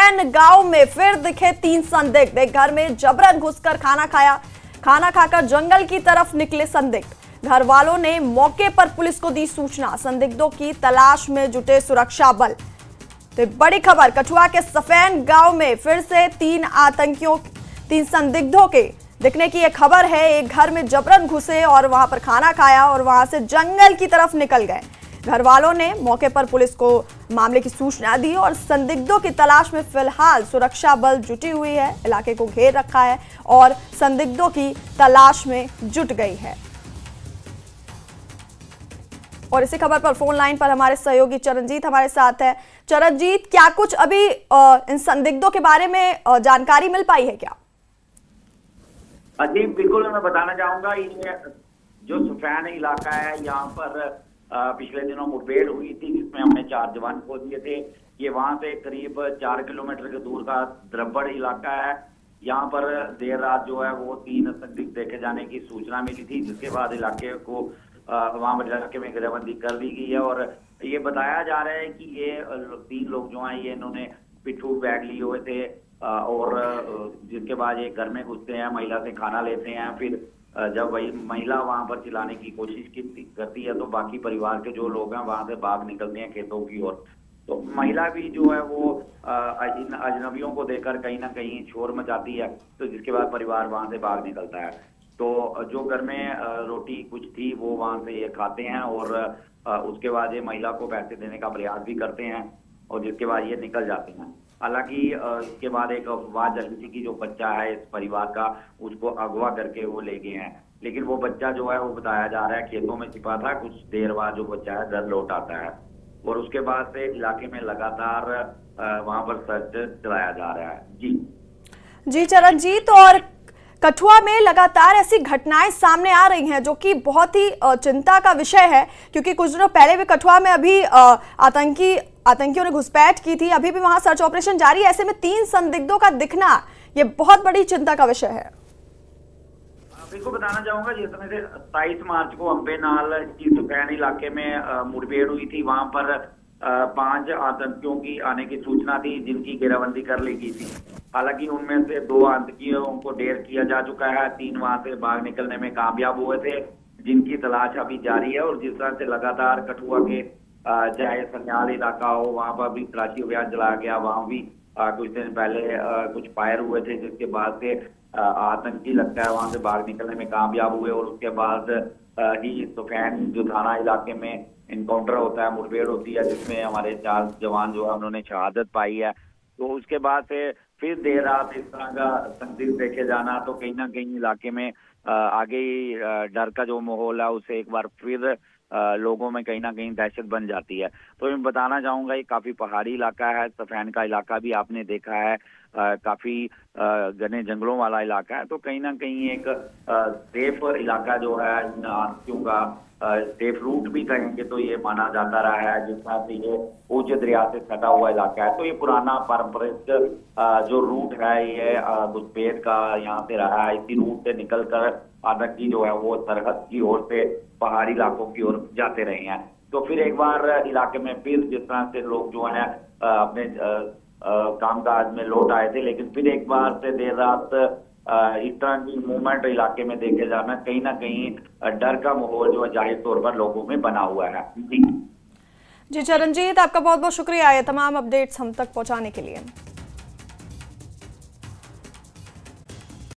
सफैन गांव में फिर दिखे 3 संदिग्ध। एक घर में जबरन घुसकर खाना खाया, खाना खाकर जंगल की तरफ निकले संदिग्ध। घर वालों ने मौके पर पुलिस को दी सूचना। संदिग्धों की तलाश में जुटे सुरक्षा बल। तो बड़ी खबर, कठुआ के सफैन गांव में फिर से 3 संदिग्धों के दिखने की यह खबर है। एक घर में जबरन घुसे और वहां पर खाना खाया और वहां से जंगल की तरफ निकल गए। घर वालों ने मौके पर पुलिस को मामले की सूचना दी और संदिग्धों की तलाश में फिलहाल सुरक्षा बल जुटी हुई है, इलाके को घेर रखा है और संदिग्धों की तलाश में जुट गई है। और इसी खबर पर फोन लाइन पर हमारे सहयोगी चरणजीत हमारे साथ है। चरणजीत, क्या कुछ अभी इन संदिग्धों के बारे में जानकारी मिल पाई है क्या? जी बिल्कुल, मैं बताना चाहूंगा, ये जो सफैन इलाका है, यहाँ पर पिछले दिनों मुठभेड़ हुई थी जिसमें हमने 4 जवान खो दिए थे। ये वहां से करीब 4 किलोमीटर के दूर का द्रबड़ इलाका है। यहाँ पर देर रात जो है वो 3 संदिग्ध देखे जाने की सूचना मिली थी, जिसके बाद इलाके को वहां इलाके में घेराबंदी कर दी गई है। और ये बताया जा रहा है कि ये 3 लोग जो हैं ये इन्होंने पिट्ठू बैग लिए हुए थे और जिसके बाद ये घर में घुसते हैं, महिला से खाना लेते हैं। फिर जब वही महिला वहां पर चिल्लाने की कोशिश करती है तो बाकी परिवार के जो लोग हैं वहां से भाग निकलते हैं खेतों की ओर। तो महिला भी जो है वो इन अजनबियों को देखकर कहीं ना कहीं शोर मचाती है, तो जिसके बाद परिवार वहां से भाग निकलता है। तो जो घर में रोटी कुछ थी वो वहां से ये खाते हैं और उसके बाद ये महिला को पैसे देने का प्रयास भी करते हैं और जिसके बाद ये निकल जाते हैं। हालांकि इसके बाद एक अफवाह चली थी कि जो बच्चा है इस परिवार का, उसको अगवा करके वो ले गए हैं, लेकिन वो बच्चा जो है वो बताया जा रहा है खेतों में छिपा था। कुछ देर बाद जो बच्चा है घर लौट आता है और उसके बाद से इलाके में लगातार वहां पर सर्च चलाया जा रहा है। जी चरणजीत, और कठुआ में लगातार ऐसी घटनाएं सामने आ रही हैं जो कि बहुत ही चिंता का विषय है, क्योंकि कुछ दिनों पहले भी कठुआ में अभी आतंकियों ने घुसपैठ की थी, अभी भी वहां सर्च ऑपरेशन जारी है। ऐसे में 3 संदिग्धों का दिखना ये बहुत बड़ी चिंता का विषय है। बिल्कुल बताना चाहूंगा, जिस समय से 27 मार्च को अम्बेनाल की सफैन इलाके में मुठभेड़ हुई थी, वहां पर 5 आतंकियों की आने की सूचना थी जिनकी घेराबंदी कर ली गई थी। हालांकि उनमें से 2 आतंकियों को ढेर किया जा चुका है, 3 वहां से भाग निकलने में कामयाब हुए थे, जिनकी तलाश अभी जारी है। और जिस तरह से लगातार कठुआ के चाहे संन्याल इलाका हो, वहां पर भी तलाशी अभियान चलाया गया। वहां भी कुछ दिन पहले कुछ फायर हुए थे, जिसके बाद से आतंकी लगता है वहां से भाग निकलने में कामयाब हुए। और उसके बाद ही सफैन जो थाना इलाके में इनकाउंटर होता है, मुठभेड़ होती है, जिसमें हमारे 4 जवान जो है उन्होंने शहादत पाई है। तो उसके बाद से फिर देर रात इस तरह का संदिग्ध देखे जाना, तो कहीं ना कहीं इलाके में आगे ही डर का जो माहौल है उससे एक बार फिर लोगों में कहीं ना कहीं दहशत बन जाती है। तो मैं बताना चाहूंगा ये काफी पहाड़ी इलाका है, सफैन का इलाका भी आपने देखा है, काफी घने जंगलों वाला इलाका है। तो कहीं ना कहीं एक सेफ इलाका जो है आतंकियों का सेफ रूट भी कहेंगे तो ये माना जाता रहा है, जिस तरह से ये ऊंचे दरिया से सटा हुआ इलाका है। तो ये पुराना पारंपरिक जो रूट है ये घुसपैठ का यहाँ से रहा है। इसी रूट से निकलकर आतंकी जो है वो सरहद की ओर से पहाड़ी इलाकों की ओर जाते रहे हैं। तो फिर एक बार इलाके में फिर जिस तरह से लोग जो है अपने कामकाज में लौट आए थे, लेकिन फिर एक बार से देर रात इस तरह की मूवमेंट इलाके में देखे जाना, कहीं ना कहीं डर का माहौल जो है जाहिर तौर पर लोगों में बना हुआ है। जी चरणजीत, आपका बहुत बहुत शुक्रिया ये तमाम अपडेट्स हम तक पहुंचाने के लिए।